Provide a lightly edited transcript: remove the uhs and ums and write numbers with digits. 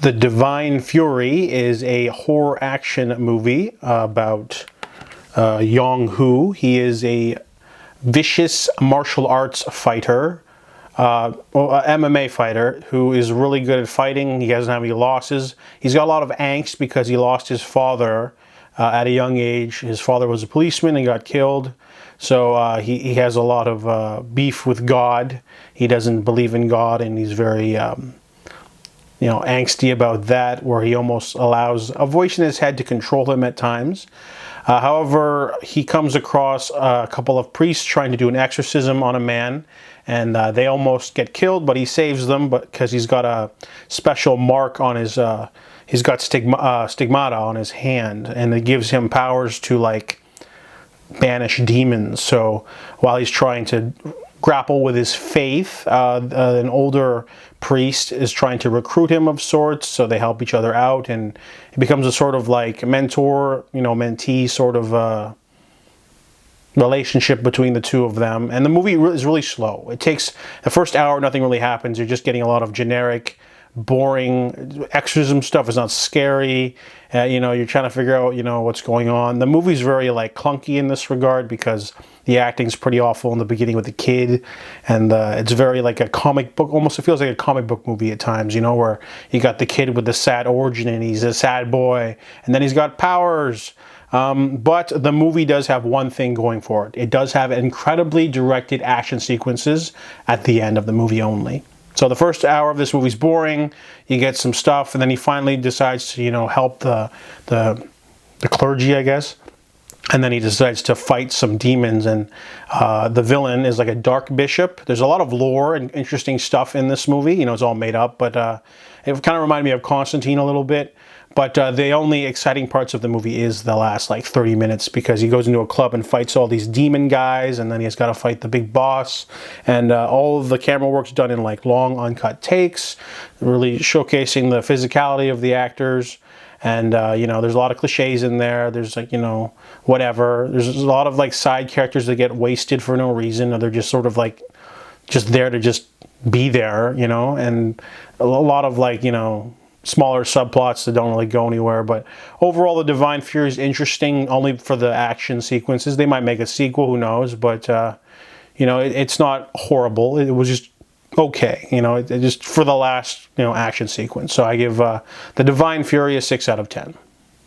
The Divine Fury is a horror action movie about Yong-hoo. He is a vicious martial arts fighter, MMA fighter, who is really good at fighting. He doesn't have any losses. He's got a lot of angst because he lost his father at a young age. His father was a policeman and got killed. So he has a lot of beef with God. He doesn't believe in God, and he's very angsty about that, where he almost allows a voice in his head to control him at times. However, he comes across a couple of priests trying to do an exorcism on a man, and they almost get killed, but he saves them because he's got a special mark on his, he's got stigmata on his hand, and it gives him powers to like banish demons. So while he's trying to grapple with his faith, an older priest is trying to recruit him of sorts, so they help each other out, and it becomes a sort of like mentor, mentee sort of relationship between the two of them. And the movie is really slow. It takes the first hour, nothing really happens. You're just getting a lot of generic, boring exorcism stuff. It's not scary. You're trying to figure out, what's going on. The movie's very like clunky in this regard because the acting's pretty awful in the beginning with the kid, and it's very like a comic book. Almost it feels like a comic book movie at times, where you got the kid with the sad origin and he's a sad boy, and then he's got powers. But the movie does have one thing going for it. It does have incredibly directed action sequences at the end of the movie only. So the first hour of this movie's boring. You get some stuff, and then he finally decides to, help the clergy, I guess. And then he decides to fight some demons, and the villain is like a dark bishop. There's a lot of lore and interesting stuff in this movie. It's all made up, but it kind of reminded me of Constantine a little bit. But the only exciting parts of the movie is the last like 30 minutes, because he goes into a club and fights all these demon guys, and then he's got to fight the big boss. And all of the camera work's done in like long uncut takes, really showcasing the physicality of the actors. And there's a lot of cliches in there. There's like, whatever. There's a lot of like side characters that get wasted for no reason, or they're just sort of like just there to just be there, and a lot of like, smaller subplots that don't really go anywhere. But overall, The Divine Fury is interesting only for the action sequences. They might make a sequel, who knows, but it's not horrible. It was just okay, it just for the last action sequence. So I give The Divine Fury a 6 out of 10.